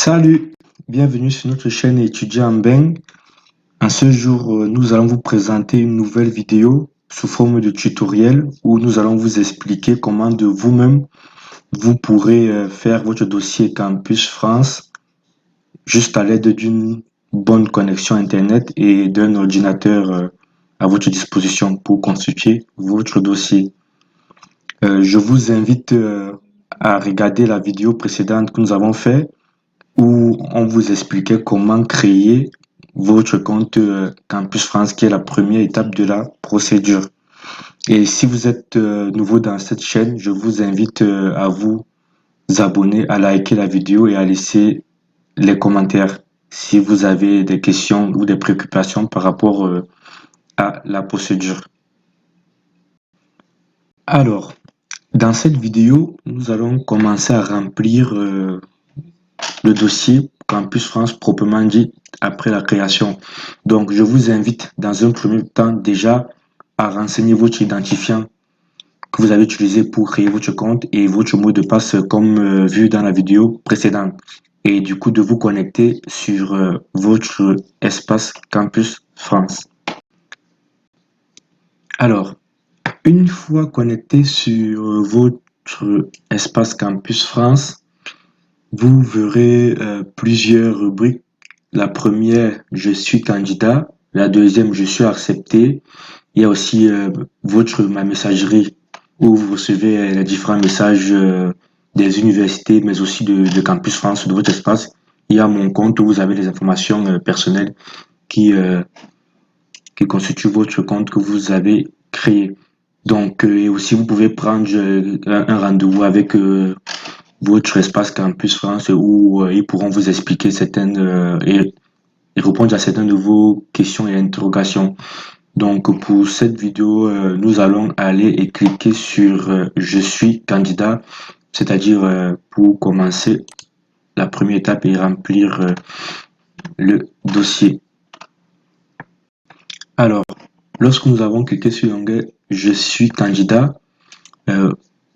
Salut, bienvenue sur notre chaîne étudiant Beng. En ce jour, nous allons vous présenter une nouvelle vidéo sous forme de tutoriel où nous allons vous expliquer comment de vous-même vous pourrez faire votre dossier Campus France juste à l'aide d'une bonne connexion Internet et d'un ordinateur à votre disposition pour constituer votre dossier. Je vous invite à regarder la vidéo précédente que nous avons faite où on vous expliquait comment créer votre compte Campus France, qui est la première étape de la procédure. Et si vous êtes nouveau dans cette chaîne, je vous invite à vous abonner, à liker la vidéo et à laisser les commentaires si vous avez des questions ou des préoccupations par rapport à la procédure. Alors, dans cette vidéo, nous allons commencer à remplir le dossier Campus France proprement dit après la création. Donc, je vous invite dans un premier temps déjà à renseigner votre identifiant que vous avez utilisé pour créer votre compte et votre mot de passe comme vu dans la vidéo précédente. Et du coup, de vous connecter sur votre espace Campus France. Alors, une fois connecté sur votre espace Campus France, vous verrez plusieurs rubriques. La première, je suis candidat. La deuxième, je suis accepté. Il y a aussi ma messagerie où vous recevez les différents messages des universités, mais aussi de Campus France, de votre espace. Il y a mon compte où vous avez les informations personnelles qui, euh, qui constituent votre compte que vous avez créé. Donc, et aussi, vous pouvez prendre un rendez-vous avec votre espace Campus France où ils pourront vous expliquer certaines et répondre à certaines de vos questions et interrogations. Donc pour cette vidéo, nous allons aller et cliquer sur Je suis candidat, c'est-à-dire pour commencer la première étape et remplir le dossier. Alors, lorsque nous avons cliqué sur l'onglet Je suis candidat,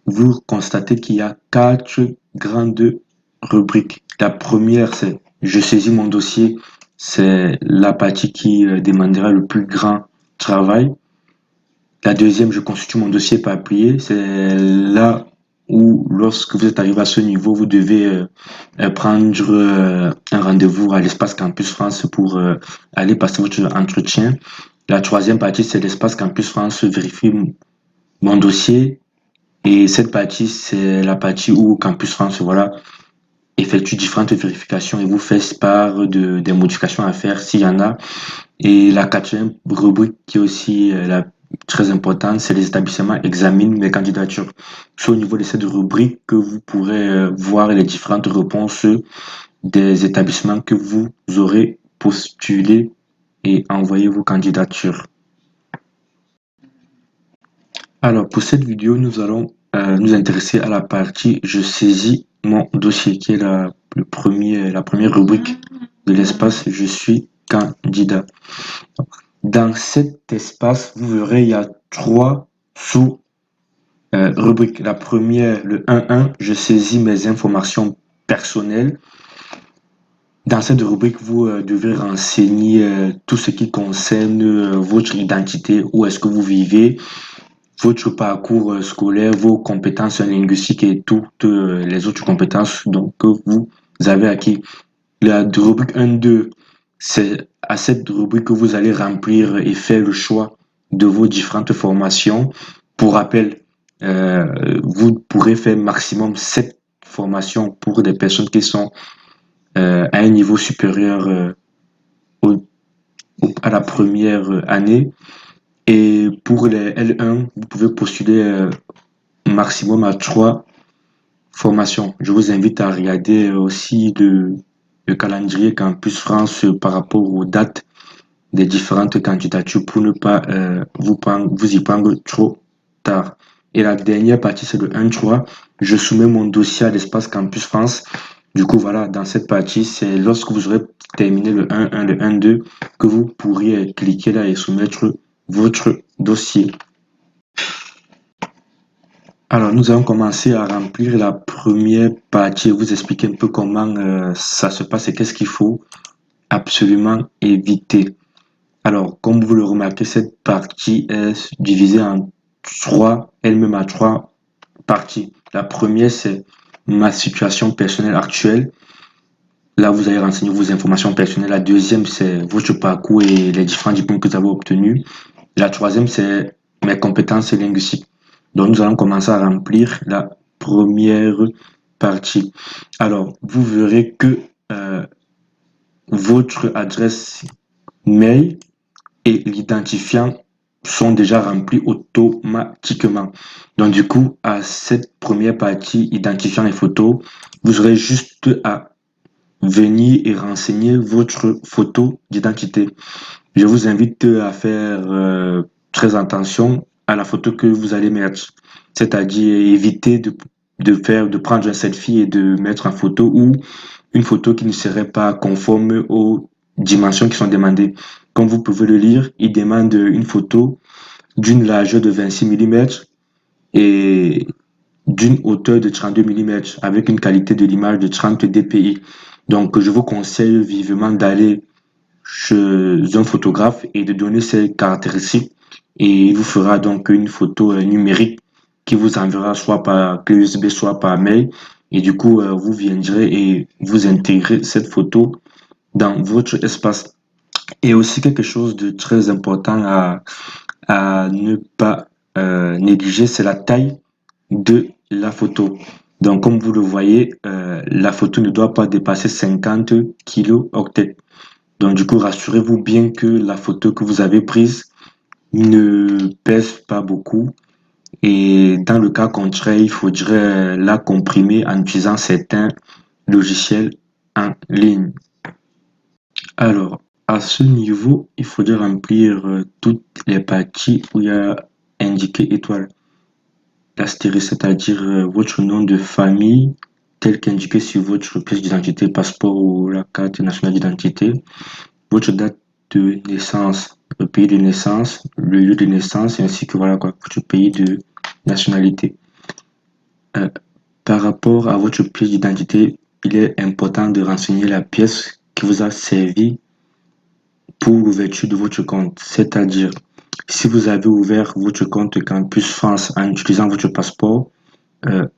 vous constatez qu'il y a 4 grandes rubriques. La première, c'est Je saisis mon dossier. C'est la partie qui demandera le plus grand travail. La deuxième, je constitue mon dossier papier. C'est là où, lorsque vous êtes arrivé à ce niveau, vous devez prendre un rendez-vous à l'espace Campus France pour aller passer votre entretien. La troisième partie, c'est l'espace Campus France vérifie mon dossier. Et cette partie, c'est la partie où Campus France, voilà, effectue différentes vérifications et vous fait part des modifications à faire s'il y en a. Et la quatrième rubrique qui est aussi très importante, c'est les établissements examinent mes candidatures. C'est au niveau de cette rubrique que vous pourrez voir les différentes réponses des établissements que vous aurez postulé et envoyé vos candidatures. Alors, pour cette vidéo, nous allons nous intéresser à la partie Je saisis mon dossier, qui est la première rubrique de l'espace Je suis candidat. Dans cet espace, vous verrez, il y a 3 sous-rubriques. La première, le 1.1, je saisis mes informations personnelles. Dans cette rubrique, vous devez renseigner tout ce qui concerne votre identité, où est-ce que vous vivez, votre parcours scolaire, vos compétences linguistiques et toutes les autres compétences donc, que vous avez acquis. La rubrique 1.2, c'est à cette rubrique que vous allez remplir et faire le choix de vos différentes formations. Pour rappel, vous pourrez faire maximum 7 formations pour des personnes qui sont à un niveau supérieur à la première année. Et pour les L1, vous pouvez postuler maximum à 3 formations. Je vous invite à regarder aussi le calendrier Campus France par rapport aux dates des différentes candidatures pour ne pas vous y prendre trop tard. Et la dernière partie, c'est le 1.3. Je soumets mon dossier à l'espace Campus France. Du coup, voilà, dans cette partie, c'est lorsque vous aurez terminé le 1.1, le 1.2, que vous pourriez cliquer là et soumettre votre dossier. Alors, nous allons commencer à remplir la première partie et vous expliquer un peu comment ça se passe et qu'est-ce qu'il faut absolument éviter. Alors, comme vous le remarquez, cette partie est divisée en trois, elle-même à trois parties. La première, c'est ma situation personnelle actuelle. Là, vous allez renseigner vos informations personnelles. La deuxième, c'est votre parcours et les différents diplômes que vous avez obtenus. La troisième, c'est mes compétences linguistiques. Donc, nous allons commencer à remplir la première partie. Alors, vous verrez que euh, votre adresse mail et l'identifiant sont déjà remplis automatiquement. Donc, du coup, à cette première partie, identifiant les photos, vous aurez juste à venir et renseigner votre photo d'identité. Je vous invite à faire très attention à la photo que vous allez mettre. C'est-à-dire éviter de prendre un selfie et de mettre en photo ou une photo qui ne serait pas conforme aux dimensions qui sont demandées. Comme vous pouvez le lire, il demande une photo d'une largeur de 26 mm et d'une hauteur de 32 mm avec une qualité de l'image de 30 dpi. Donc, je vous conseille vivement d'aller chez un photographe et de donner ses caractéristiques et il vous fera donc une photo numérique qui vous enverra soit par clé USB, soit par mail. Et du coup, vous viendrez et vous intégrez cette photo dans votre espace. Et aussi quelque chose de très important à ne pas négliger, c'est la taille de la photo. Donc, comme vous le voyez, la photo ne doit pas dépasser 50 kilo-octets. Donc, du coup, rassurez-vous bien que la photo que vous avez prise ne pèse pas beaucoup. Et dans le cas contraire, il faudrait la comprimer en utilisant certains logiciels en ligne. Alors, à ce niveau, il faudrait remplir toutes les parties où il y a indiqué étoile. L'astérisque, c'est-à-dire votre nom de famille, tel qu'indiqué sur votre pièce d'identité, passeport ou la carte nationale d'identité, votre date de naissance, le pays de naissance, le lieu de naissance, et ainsi que voilà quoi, votre pays de nationalité. Euh, Par rapport à votre pièce d'identité, il est important de renseigner la pièce qui vous a servi pour l'ouverture de votre compte. C'est-à-dire, si vous avez ouvert votre compte Campus France en utilisant votre passeport,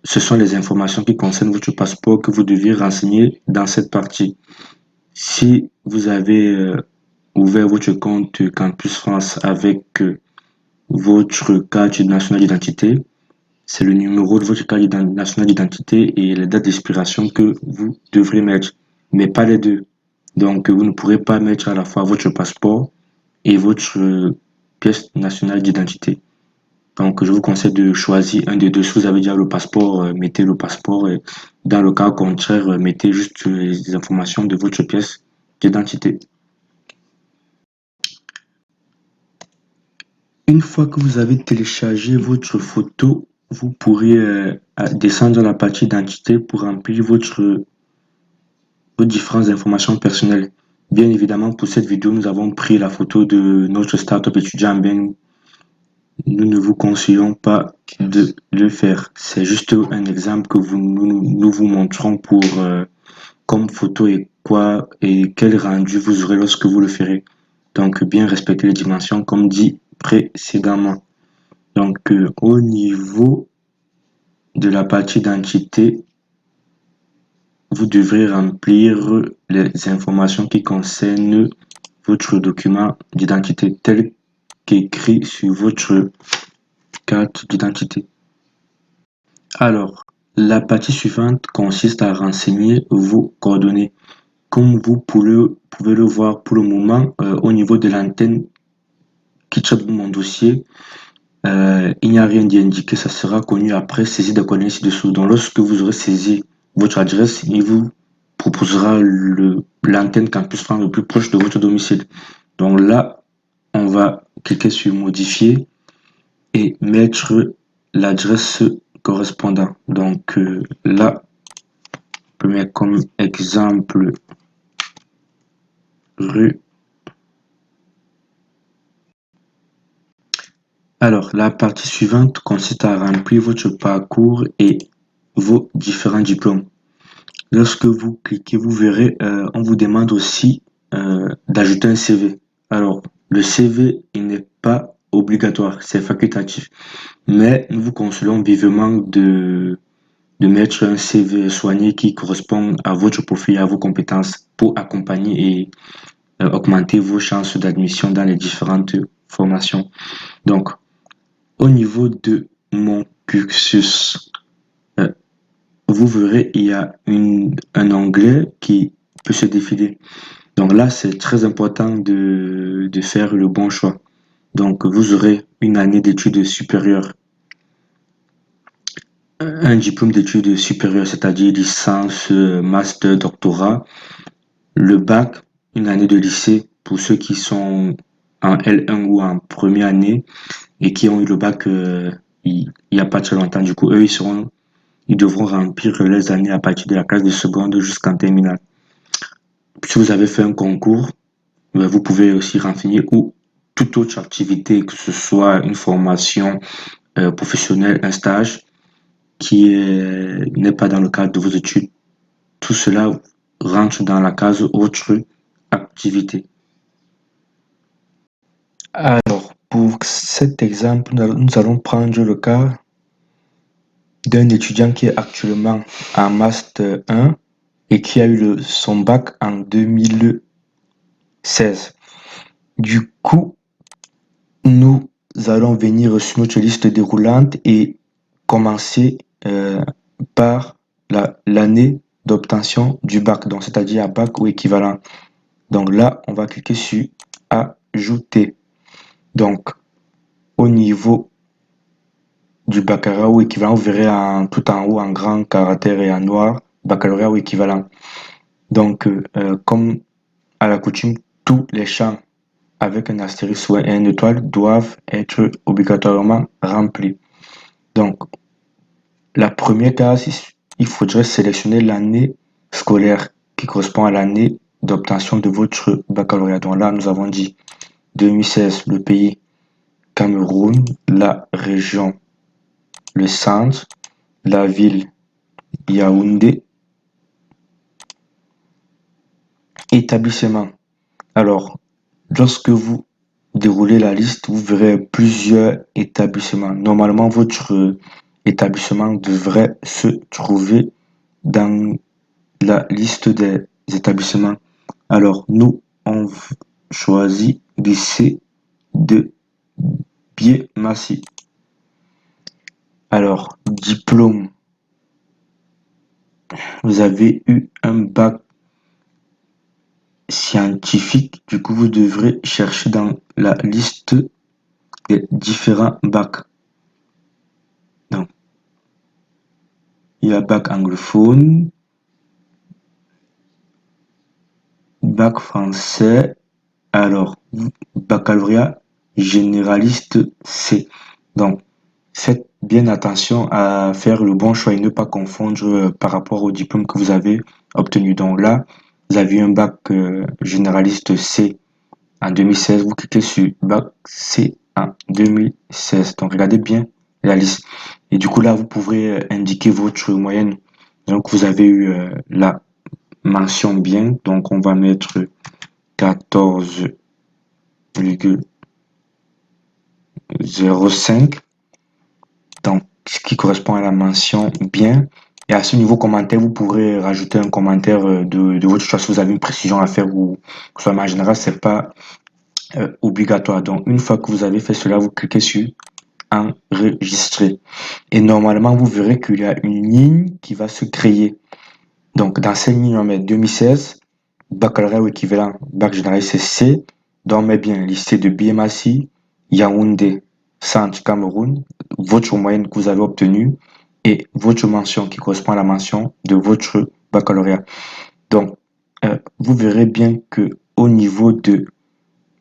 ce sont les informations qui concernent votre passeport que vous deviez renseigner dans cette partie. Si vous avez ouvert votre compte Campus France avec votre carte nationale d'identité, c'est le numéro de votre carte nationale d'identité et la date d'expiration que vous devrez mettre, mais pas les deux. Donc, vous ne pourrez pas mettre à la fois votre passeport et votre pièce nationale d'identité. Donc, je vous conseille de choisir un des deux. Si vous avez déjà le passeport, mettez le passeport. Et dans le cas contraire, mettez juste les informations de votre pièce d'identité. Une fois que vous avez téléchargé votre photo, vous pourrez descendre dans la partie identité pour remplir vos différentes informations personnelles. Bien évidemment, pour cette vidéo, nous avons pris la photo de notre startup étudiant. Bien, nous ne vous conseillons pas de le faire. C'est juste un exemple que nous vous montrons pour comme photo et quoi et quel rendu vous aurez lorsque vous le ferez. Donc, bien respecter les dimensions comme dit précédemment. Donc, au niveau de la partie d'identité, vous devrez remplir les informations qui concernent votre document d'identité tel qu'écrit sur votre carte d'identité. Alors, la partie suivante consiste à renseigner vos coordonnées. Comme vous pouvez le voir pour le moment, au niveau de l'antenne qui traite mon dossier, il n'y a rien d'indiqué, ça sera connu après saisie des coordonnées ci-dessous. Donc, lorsque vous aurez saisi votre adresse, il vous proposera l'antenne Campus France le plus proche de votre domicile. Donc là, on va cliquer sur modifier et mettre l'adresse correspondante. Donc là, je mets comme exemple rue Alors, la partie suivante consiste à remplir votre parcours et vos différents diplômes. Lorsque vous cliquez, vous verrez, on vous demande aussi d'ajouter un CV. Alors, le CV, il n'est pas obligatoire, c'est facultatif. Mais nous vous conseillons vivement de mettre un CV soigné qui correspond à votre profil et à vos compétences pour accompagner et augmenter vos chances d'admission dans les différentes formations. Donc, au niveau de mon cursus, euh, vous verrez, il y a un onglet qui peut se défiler. Donc là, c'est très important de faire le bon choix. Donc, vous aurez une année d'études supérieures, un diplôme d'études supérieures, c'est-à-dire licence, master, doctorat, le bac, une année de lycée pour ceux qui sont en L1 ou en première année et qui ont eu le bac il n'y a pas très longtemps. Du coup, eux, ils devront remplir les années à partir de la classe de seconde jusqu'en terminale. Si vous avez fait un concours, vous pouvez aussi renseigner ou toute autre activité, que ce soit une formation professionnelle, un stage n'est pas dans le cadre de vos études. Tout cela rentre dans la case autre activité. Alors, pour cet exemple, nous allons prendre le cas d'un étudiant qui est actuellement en Master 1 et qui a eu son bac en 2016. Du coup, nous allons venir sur notre liste déroulante et commencer par l'année d'obtention du bac, donc c'est-à-dire à bac ou équivalent. Donc là, on va cliquer sur Ajouter. Donc, au niveau du baccalauréat ou équivalent, vous verrez tout en haut en grand caractère et en noir, baccalauréat ou équivalent. Donc, comme à la coutume, tous les champs avec un astérisque ou une étoile doivent être obligatoirement remplis. Donc, la première case, il faudrait sélectionner l'année scolaire qui correspond à l'année d'obtention de votre baccalauréat. Donc là, nous avons dit 2016, le pays Cameroun, la région, le centre, la ville Yaoundé, établissement. Alors, lorsque vous déroulez la liste, vous verrez plusieurs établissements. Normalement, votre établissement devrait se trouver dans la liste des établissements. Alors, nous, on choisit lycée de Biémassi. Alors, diplôme, vous avez eu un bac scientifique. Du coup, vous devrez chercher dans la liste des différents bacs. Donc, il y a bac anglophone, bac français, alors baccalauréat généraliste C. Donc, faites bien attention à faire le bon choix et ne pas confondre par rapport au diplôme que vous avez obtenu. Donc là, vous avez un bac généraliste C en 2016. Vous cliquez sur bac C en 2016. Donc, regardez bien la liste. Et du coup, là, vous pourrez indiquer votre moyenne. Donc, vous avez eu la mention bien. Donc, on va mettre 14,05. Donc, ce qui correspond à la mention bien. Et à ce niveau commentaire, vous pourrez rajouter un commentaire de votre choix si vous avez une précision à faire ou que ce soit, mais en général, c'est pas obligatoire. Donc, une fois que vous avez fait cela, vous cliquez sur enregistrer. Et normalement, vous verrez qu'il y a une ligne qui va se créer. Donc, dans cette ligne, on met 2016, baccalauréat ou équivalent, bac général C. Donc, on met bien lycée de Biémassi, Yaoundé, Centre Cameroun, votre moyenne que vous avez obtenue et votre mention qui correspond à la mention de votre baccalauréat. Donc, vous verrez bien que au niveau de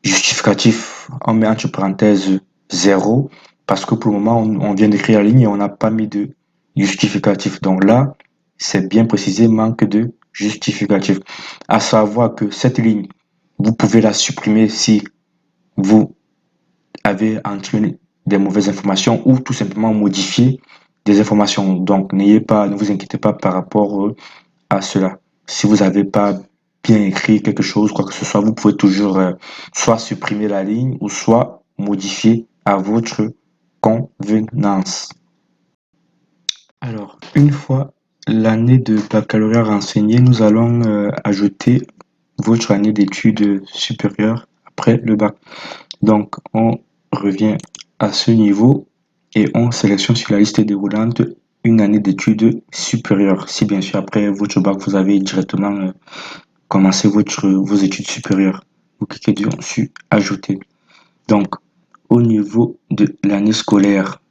justificatif, on met entre parenthèses 0 parce que pour le moment, on vient d'écrire la ligne et on n'a pas mis de justificatif. Donc là, c'est bien précisé, manque de justificatif. À savoir que cette ligne, vous pouvez la supprimer si vous avez entre des mauvaises informations ou tout simplement modifier des informations. Donc, ne vous inquiétez pas par rapport à cela. Si vous n'avez pas bien écrit quelque chose, quoi que ce soit, vous pouvez toujours soit supprimer la ligne ou soit modifier à votre convenance. Alors, une fois l'année de baccalauréat renseignée, nous allons ajouter votre année d'études supérieures après le bac. Donc, on revient à ce niveau et on sélectionne sur la liste déroulante une année d'études supérieures. Si bien sûr, après votre bac, vous avez directement commencé vos études supérieures. Vous cliquez sur Ajouter. Donc, au niveau de l'année scolaire,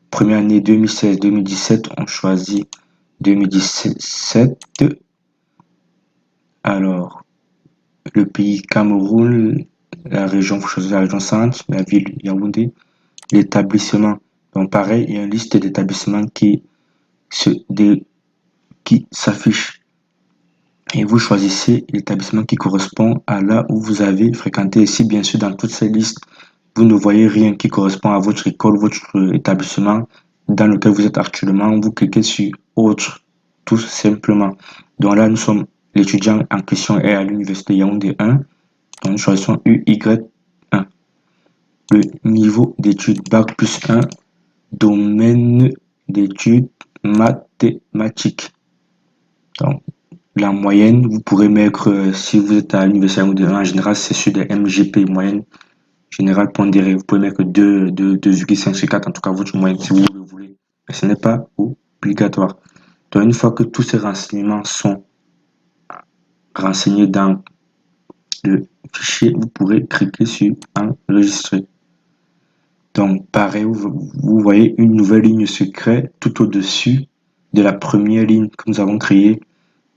première année 2016-2017, on choisit 2017. Alors, le pays Cameroun, la région, vous choisissez la région centre, la ville Yaoundé, l'établissement. Donc, pareil, il y a une liste d'établissements qui s'affiche. Et vous choisissez l'établissement qui correspond à là où vous avez fréquenté. Et si bien sûr, dans toutes ces listes, vous ne voyez rien qui correspond à votre école, votre établissement dans lequel vous êtes actuellement, vous cliquez sur Autre, tout simplement. Donc là, nous sommes, l'étudiant en question est à l'université Yaoundé 1. Donc nous choisissons UY1. Le niveau d'études Bac plus 1, domaine d'études mathématiques. Donc, la moyenne, vous pourrez mettre, si vous êtes à l'université Yaoundé 1, en général, c'est sur des MGP, moyenne générale pondérée. Vous pouvez mettre 2,5 sur 4, en tout cas votre moyenne si vous le voulez. Mais ce n'est pas obligatoire. Donc, une fois que tous ces renseignements sont renseignés dans le fichier, vous pourrez cliquer sur Enregistrer. Donc, pareil, vous voyez une nouvelle ligne secrète tout au-dessus de la première ligne que nous avons créée.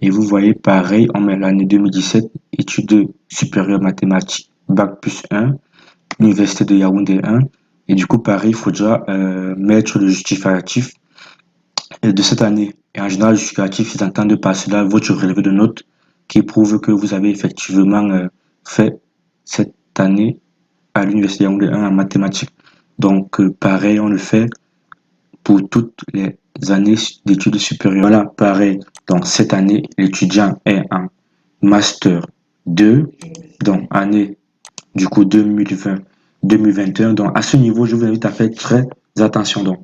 Et vous voyez, pareil, on met l'année 2017, études supérieures mathématiques, Bac plus 1, Université de Yaoundé 1. Et du coup, pareil, il faudra mettre le justificatif de cette année. Et en général, le justificatif, ils entendent par cela votre relevé de notes qui prouve que vous avez effectivement fait cette année à l'Université Yaoundé 1 en mathématiques. Donc, pareil, on le fait pour toutes les années d'études supérieures. Voilà, pareil. Donc, cette année, l'étudiant est en Master 2, donc année du coup 2020-2021. Donc, à ce niveau, je vous invite à faire très attention. Donc,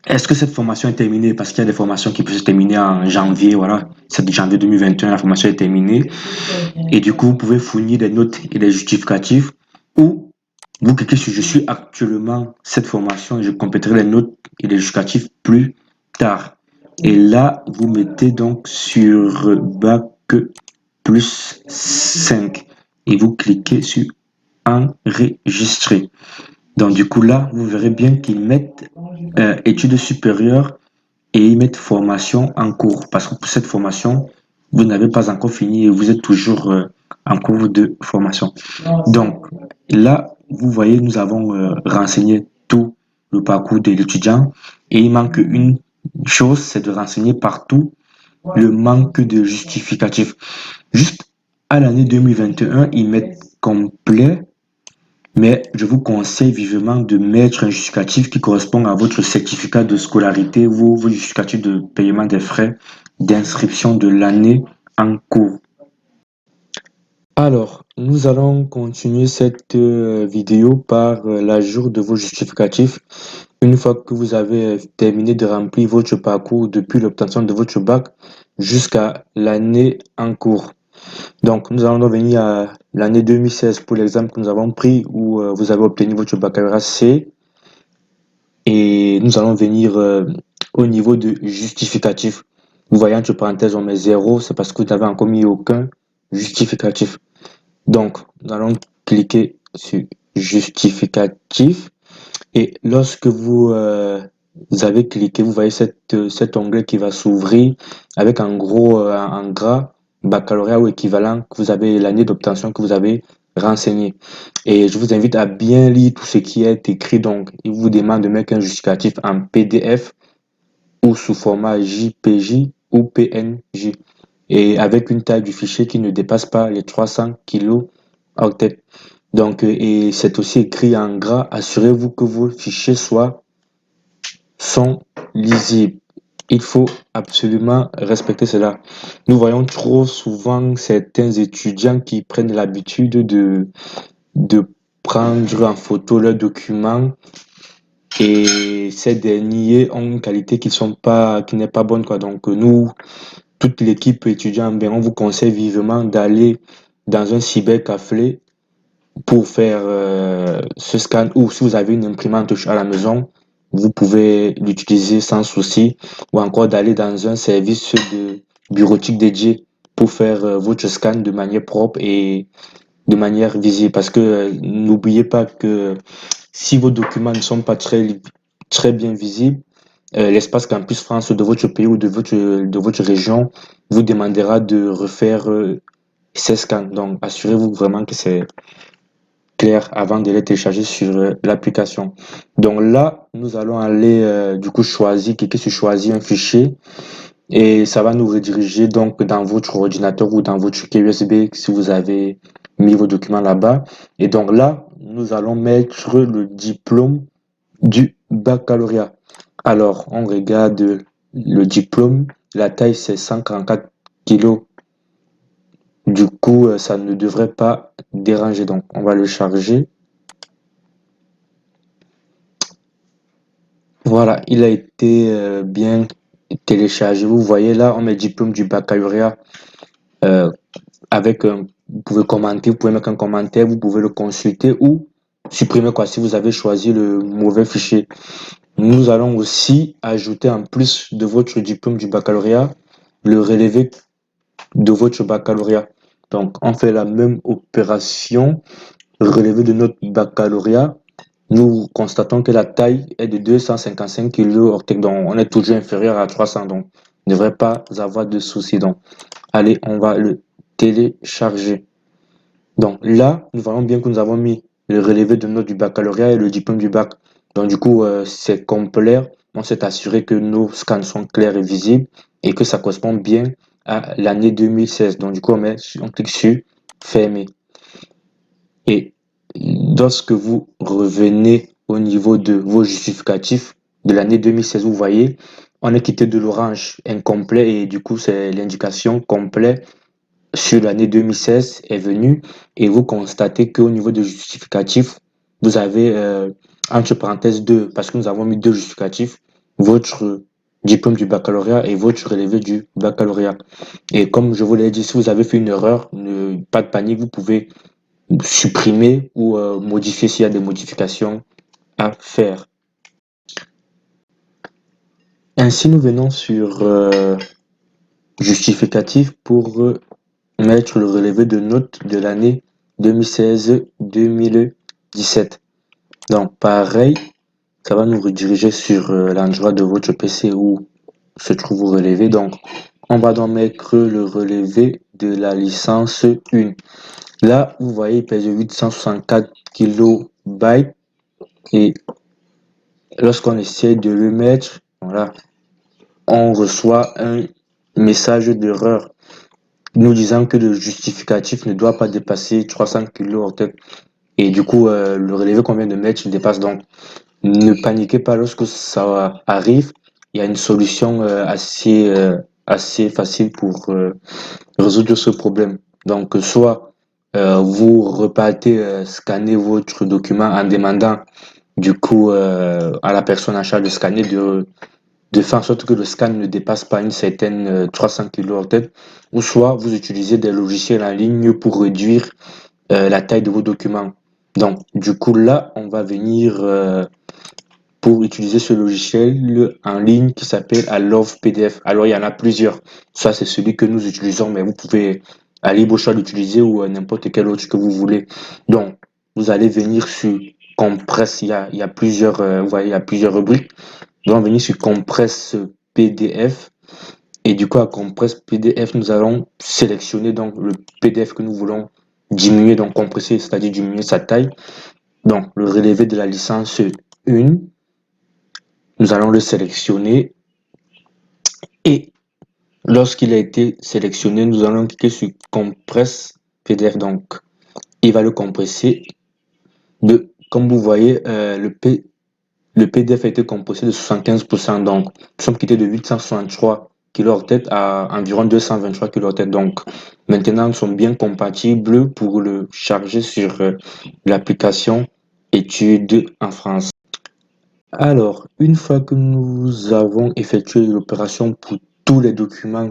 est-ce que cette formation est terminée? Parce qu'il y a des formations qui peuvent se terminer en janvier, voilà. 7 janvier 2021, la formation est terminée. Et du coup, vous pouvez fournir des notes et des justificatifs ou vous cliquez sur Je suis actuellement cette formation et je compléterai les notes et les justificatifs plus tard. Et là, vous mettez donc sur Bac plus 5 et vous cliquez sur Enregistrer. Donc, du coup, là, vous verrez bien qu'ils mettent études supérieures et ils mettent formation en cours. Parce que pour cette formation, vous n'avez pas encore fini et vous êtes toujours en cours de formation. Donc, là, vous voyez, nous avons renseigné tout le parcours de l'étudiant et il manque une chose, c'est de renseigner partout le manque de justificatif. Juste à l'année 2021, ils mettent complet, mais je vous conseille vivement de mettre un justificatif qui correspond à votre certificat de scolarité ou vos justificatifs de paiement des frais d'inscription de l'année en cours. Alors, nous allons continuer cette vidéo par l'ajout de vos justificatifs. Une fois que vous avez terminé de remplir votre parcours depuis l'obtention de votre bac jusqu'à l'année en cours. Donc, nous allons revenir à l'année 2016 pour l'exemple que nous avons pris où vous avez obtenu votre baccalauréat C. Et nous allons venir au niveau de justificatif. Vous voyez, entre parenthèses, on met 0, c'est parce que vous n'avez encore mis aucun justificatif. Donc, nous allons cliquer sur justificatif. Et lorsque vous avez cliqué, vous voyez cet onglet qui va s'ouvrir avec en gros, en gras, baccalauréat ou équivalent, que vous avez l'année d'obtention que vous avez renseigné. Et je vous invite à bien lire tout ce qui est écrit. Donc, il vous demande de mettre un justificatif en PDF ou sous format JPJ ou PNG. Et avec une taille du fichier qui ne dépasse pas les 300 kilo octets. Donc, et c'est aussi écrit en gras, assurez-vous que vos fichiers sont lisibles. Il faut absolument respecter cela. Nous voyons trop souvent certains étudiants qui prennent l'habitude de prendre en photo leurs documents et ces derniers ont une qualité qui n'est pas bonne, quoi. Donc, nous, toute l'équipe étudiante, ben, on vous conseille vivement d'aller dans un cybercafé pour faire ce scan, ou si vous avez une imprimante à la maison, vous pouvez l'utiliser sans souci, ou encore d'aller dans un service de bureautique dédié pour faire votre scan de manière propre et de manière visible. Parce que n'oubliez pas que si vos documents ne sont pas très bien visibles, l'espace Campus France de votre pays ou de votre région vous demandera de refaire ces scans. Donc, assurez-vous vraiment que c'est clair avant de les télécharger sur l'application. Donc là, nous allons aller du coup choisir, cliquer sur choisir un fichier et ça va nous rediriger donc dans votre ordinateur ou dans votre clé USB si vous avez mis vos documents là-bas. Et donc là, nous allons mettre le diplôme du baccalauréat. Alors, on regarde le diplôme, la taille c'est 144 kilos. Du coup, ça ne devrait pas déranger. Donc, on va le charger. Voilà, il a été bien téléchargé. Vous voyez là, on met diplôme du baccalauréat euh, vous pouvez commenter, vous pouvez mettre un commentaire, vous pouvez le consulter ou supprimer quoi si vous avez choisi le mauvais fichier. Nous allons aussi ajouter en plus de votre diplôme du baccalauréat le relevé de votre baccalauréat. Donc, on fait la même opération, relevé de notre baccalauréat. Nous constatons que la taille est de 255 kg, donc on est toujours inférieur à 300, donc il ne devrait pas avoir de soucis. Donc, allez, on va le télécharger. Donc là, nous voyons bien que nous avons mis le relevé de notes du baccalauréat et le diplôme du bac. Donc du coup, c'est complet. On s'est assuré que nos scans sont clairs et visibles et que ça correspond bien à l'année 2016. Donc du coup, on clique sur fermer. Et lorsque vous revenez au niveau de vos justificatifs de l'année 2016, vous voyez, on est quitté de l'orange incomplet et du coup, c'est l'indication complet sur l'année 2016 est venue et vous constatez qu'au niveau de justificatifs, vous avez entre parenthèses deux, parce que nous avons mis deux justificatifs, votre diplôme du baccalauréat et votre relevé du baccalauréat. Et comme je vous l'ai dit, si vous avez fait une erreur, pas de panique, vous pouvez supprimer ou modifier s'il y a des modifications à faire. Ainsi, nous venons sur justificatif pour mettre le relevé de notes de l'année 2016-2017. Donc, pareil, ça va nous rediriger sur l'endroit de votre PC où se trouve vos relevés. Donc, on va donc mettre le relevé de la licence 1. Là, vous voyez, il pèse 864 kilobytes et lorsqu'on essaie de le mettre, voilà, on reçoit un message d'erreur nous disant que le justificatif ne doit pas dépasser 300 kilooctets. Et du coup, le relevé qu'on vient de mettre, il dépasse. Donc, ne paniquez pas lorsque ça arrive. Il y a une solution assez facile pour résoudre ce problème. Donc, soit vous repartez scanner votre document en demandant du coup à la personne en charge de scanner de faire en sorte que le scan ne dépasse pas une certaine 300 kilooctets, ou soit vous utilisez des logiciels en ligne pour réduire la taille de vos documents. Donc, du coup, là, on va venir pour utiliser ce logiciel en ligne qui s'appelle Alove PDF. Alors, il y en a plusieurs. Ça, c'est celui que nous utilisons, mais vous pouvez à libre choix l'utiliser ou n'importe quel autre que vous voulez. Donc, vous allez venir sur Compress. Il y a plusieurs, vous voyez, il y a plusieurs rubriques. Nous allons venir sur Compress PDF. Et du coup, à Compress PDF, nous allons sélectionner donc le PDF que nous voulons diminuer, donc compresser, c'est-à-dire diminuer sa taille. Donc, le relevé de la licence 1, nous allons le sélectionner et lorsqu'il a été sélectionné, nous allons cliquer sur Compress PDF. Donc, il va le compresser Comme vous voyez, le PDF a été composé de 75%. Donc, nous sommes quittés de 863 kHz à environ 223 kHz. Donc, maintenant, nous sommes bien compatibles pour le charger sur l'application Études en France. Alors, une fois que nous avons effectué l'opération pour tous les documents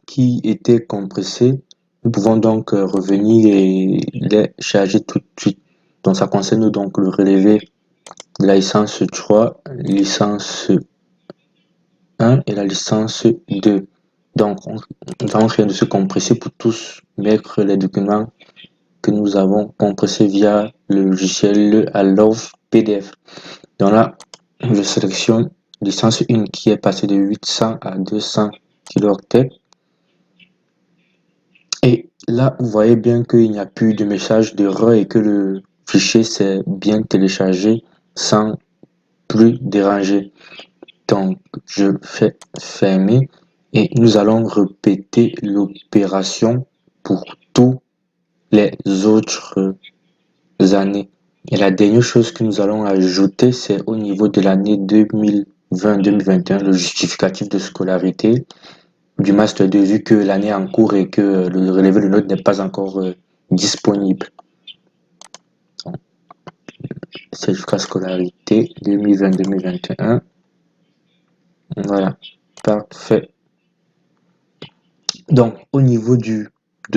qui étaient compressés, nous pouvons donc revenir et les charger tout de suite. Donc, ça concerne donc le relevé de la licence 3, licence 1 et la licence 2. Donc, nous allons rien de se compresser pour tous mettre les documents que nous avons compressés via le logiciel Allow PDF. Donc là, je sélectionne licence 1 qui est passée de 800 à 200 kHz. Et là, vous voyez bien qu'il n'y a plus de message d'erreur et que le fichier s'est bien téléchargé sans plus déranger. Donc, je fais fermer et nous allons répéter l'opération pour tous les autres années. Et la dernière chose que nous allons ajouter, c'est au niveau de l'année 2020-2021, le justificatif de scolarité du Master 2, vu que l'année est en cours et que le relevé de notes n'est pas encore disponible. Certificat scolarité 2020-2021. Voilà, parfait. Donc, au niveau de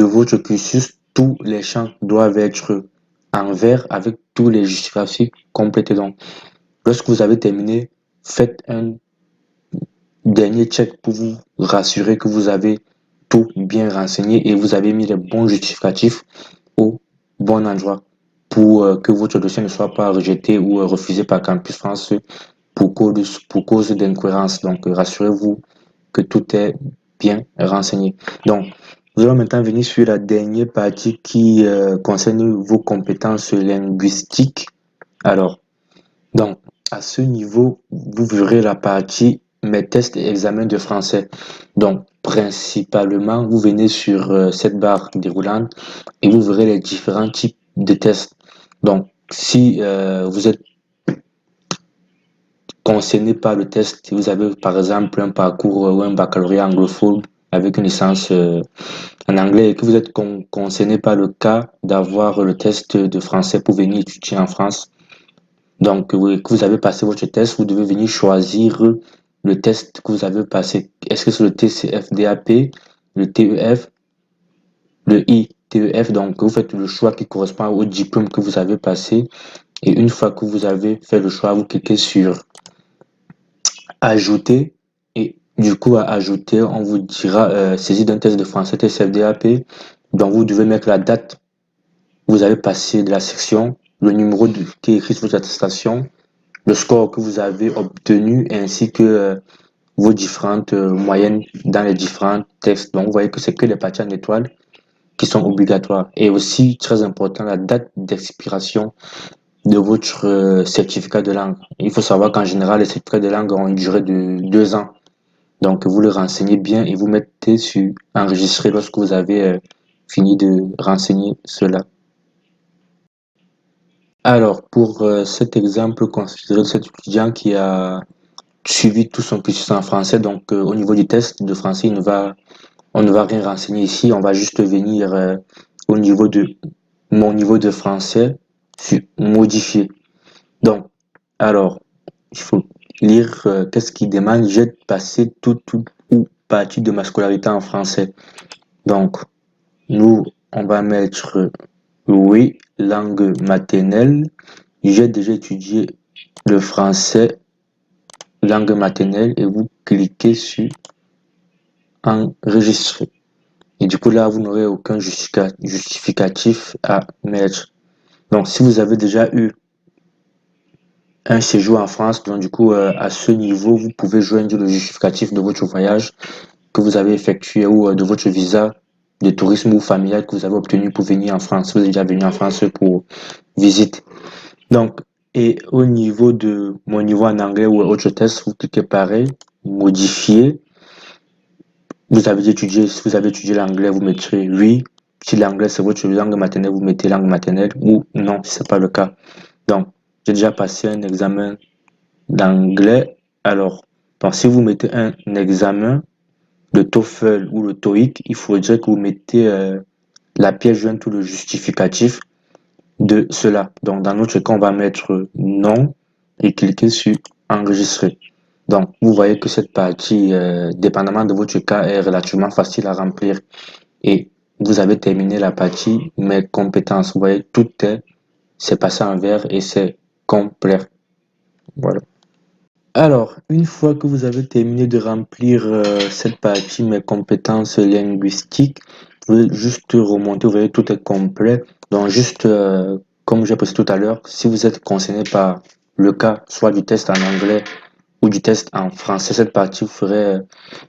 votre cursus, tous les champs doivent être en vert avec tous les justificatifs complétés. Donc, lorsque vous avez terminé, faites un dernier check pour vous rassurer que vous avez tout bien renseigné et vous avez mis les bons justificatifs au bon endroit pour que votre dossier ne soit pas rejeté ou refusé par Campus France pour cause d'incohérence. Donc, rassurez-vous que tout est bien renseigné. Donc, nous allons maintenant venir sur la dernière partie qui concerne vos compétences linguistiques. Alors, donc, à ce niveau, vous verrez la partie mes tests et examens de français. Donc, principalement, vous venez sur cette barre déroulante et vous verrez les différents types de tests. Donc, si vous êtes concerné par le test, si vous avez par exemple un parcours ou un baccalauréat anglophone avec une licence en anglais et que vous êtes concerné par le cas d'avoir le test de français pour venir étudier en France, donc que vous avez passé votre test, vous devez venir choisir le test que vous avez passé. Est-ce que c'est le TCF-DAP, le TEF, le ITEF? Donc vous faites le choix qui correspond au diplôme que vous avez passé. Et une fois que vous avez fait le choix, vous cliquez sur ajouter et du coup à ajouter on vous dira saisie d'un test de français TCF-DAP, donc vous devez mettre la date que vous avez passé de la section, le numéro qui est écrit sur votre attestation, le score que vous avez obtenu ainsi que vos différentes moyennes dans les différents textes. Donc vous voyez que c'est que les parties en étoile qui sont obligatoires et aussi très important la date d'expiration de votre certificat de langue. Il faut savoir qu'en général, les certificats de langue ont une durée de 2 ans. Donc, vous le renseignez bien et vous mettez sur enregistrer lorsque vous avez fini de renseigner cela. Alors, pour cet exemple, considérez cet étudiant qui a suivi tout son cursus en français. Donc, au niveau du test de français, on ne va rien renseigner ici. On va juste venir au niveau de mon niveau de français, sur modifier. Donc, alors, il faut lire qu'est-ce qu'il demande. J'ai passé toute ou partie de ma scolarité en français. Donc, nous, on va mettre oui, langue maternelle. J'ai déjà étudié le français, langue maternelle, et vous cliquez sur enregistrer. Et du coup, là, vous n'aurez aucun justificatif à mettre. Donc, si vous avez déjà eu un séjour en France, donc du coup, à ce niveau, vous pouvez joindre le justificatif de votre voyage que vous avez effectué ou de votre visa de tourisme ou familial que vous avez obtenu pour venir en France. Vous êtes déjà venu en France pour visite. Donc, et au niveau de mon niveau en anglais ou autre test, vous cliquez pareil, modifier. Si vous avez étudié l'anglais, vous mettrez oui. Si l'anglais c'est votre langue maternelle, vous mettez langue maternelle ou non, si c'est pas le cas. Donc, j'ai déjà passé un examen d'anglais. Alors, donc, si vous mettez un examen, le TOEFL ou le TOEIC, il faudrait que vous mettez la pièce jointe ou le justificatif de cela. Donc, dans notre cas, on va mettre non et cliquer sur enregistrer. Donc, vous voyez que cette partie, dépendamment de votre cas, est relativement facile à remplir. Et vous avez terminé la partie mes compétences. Vous voyez, tout c'est passé en vert et c'est complet. Voilà. Alors, une fois que vous avez terminé de remplir cette partie, mes compétences linguistiques, vous pouvez juste remonter, vous voyez, tout est complet. Donc, juste comme j'ai posé tout à l'heure, si vous êtes concerné par le cas, soit du test en anglais ou du test en français, cette partie, vous ferez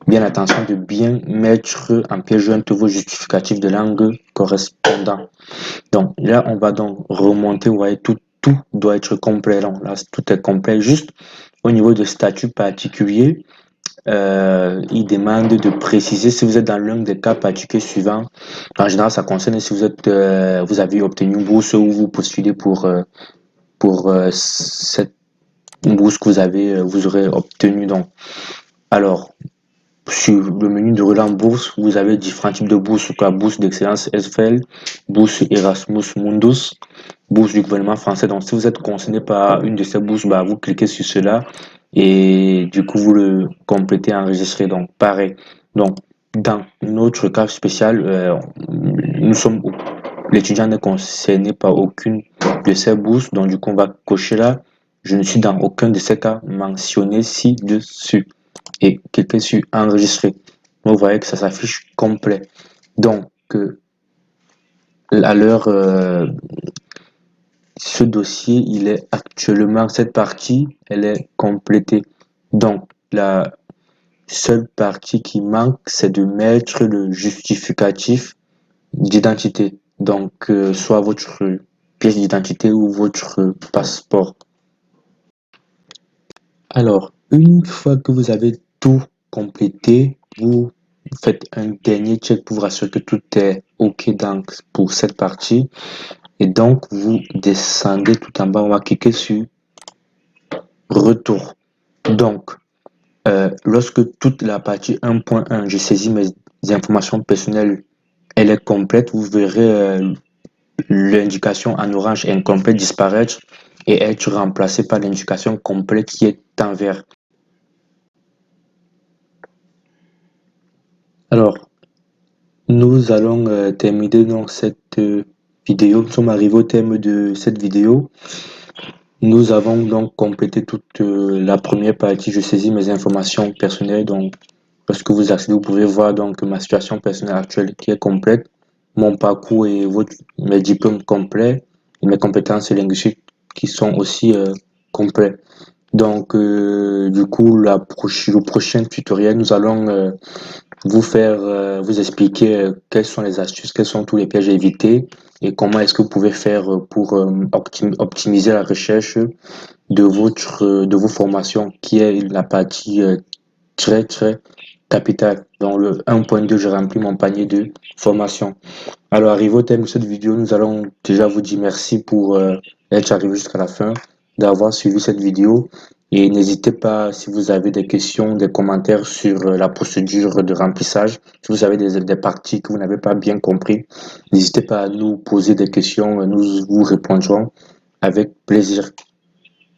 bien attention de bien mettre en pièce jointe vos justificatifs de langue correspondants. Donc là, on va donc remonter, vous voyez, tout doit être complet. Donc, là, tout est complet. Juste au niveau de statut particulier, il demande de préciser si vous êtes dans l'un des cas particuliers suivants. En général, ça concerne si vous êtes, vous avez obtenu une bourse ou vous postulez pour cette bourse que vous avez, vous aurez obtenu. Donc, alors, sur le menu de relance bourse, vous avez différents types de bourses, comme la bourse d'excellence SFL, bourse Erasmus Mundus, bourse du gouvernement français. Donc, si vous êtes concerné par une de ces bourses, bah, vous cliquez sur cela et du coup, vous le complétez, enregistrez. Donc, pareil. Donc, dans notre cas spécial, nous sommes, l'étudiant n'est concerné par aucune de ces bourses. Donc, du coup, on va cocher là. Je ne suis dans aucun de ces cas mentionnés ci-dessus et cliquez sur enregistrer. Vous voyez que ça s'affiche complet. Donc, à l'heure, ce dossier, il est actuellement, cette partie, elle est complétée. Donc, la seule partie qui manque, c'est de mettre le justificatif d'identité. Donc, soit votre pièce d'identité ou votre passeport. Alors, une fois que vous avez tout complété, vous faites un dernier check pour vous rassurer que tout est OK pour cette partie. Et donc, vous descendez tout en bas, on va cliquer sur Retour. Donc, lorsque toute la partie 1.1, je saisis mes informations personnelles, elle est complète, vous verrez l'indication en orange incomplète disparaître et être remplacée par l'indication complète qui est en vert. Alors, nous allons terminer donc cette vidéo. Nous sommes arrivés au terme de cette vidéo. Nous avons donc complété toute la première partie. Je saisis mes informations personnelles. Donc, lorsque vous accédez, vous pouvez voir donc ma situation personnelle actuelle qui est complète, mon parcours et mes diplômes complets et mes compétences linguistiques qui sont aussi complets. Donc, du coup, le prochain tutoriel, nous allons vous expliquer quelles sont les astuces, quels sont tous les pièges à éviter et comment est-ce que vous pouvez faire pour optimiser la recherche de vos formations, qui est la partie très capitale. Dans le 1.2, j'ai rempli mon panier de formation. Alors, arrivé au terme de cette vidéo, nous allons déjà vous dire merci pour être arrivé jusqu'à la fin, d'avoir suivi cette vidéo. Et n'hésitez pas, si vous avez des questions, des commentaires sur la procédure de remplissage, si vous avez des parties que vous n'avez pas bien compris, n'hésitez pas à nous poser des questions, nous vous répondrons avec plaisir.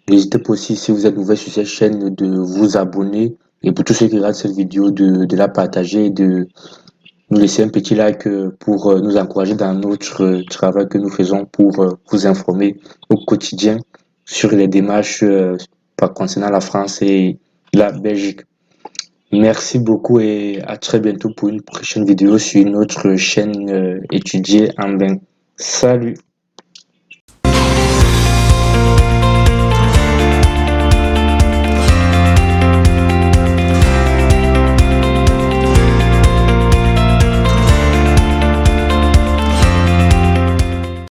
N'hésitez pas aussi, si vous êtes nouveau sur cette chaîne, de vous abonner et pour tous ceux qui regardent cette vidéo, de la partager et de nous laisser un petit like pour nous encourager dans notre travail que nous faisons pour vous informer au quotidien sur les démarches concernant la France et la Belgique. Merci beaucoup et à très bientôt pour une prochaine vidéo sur notre chaîne Étudier en bain. Salut!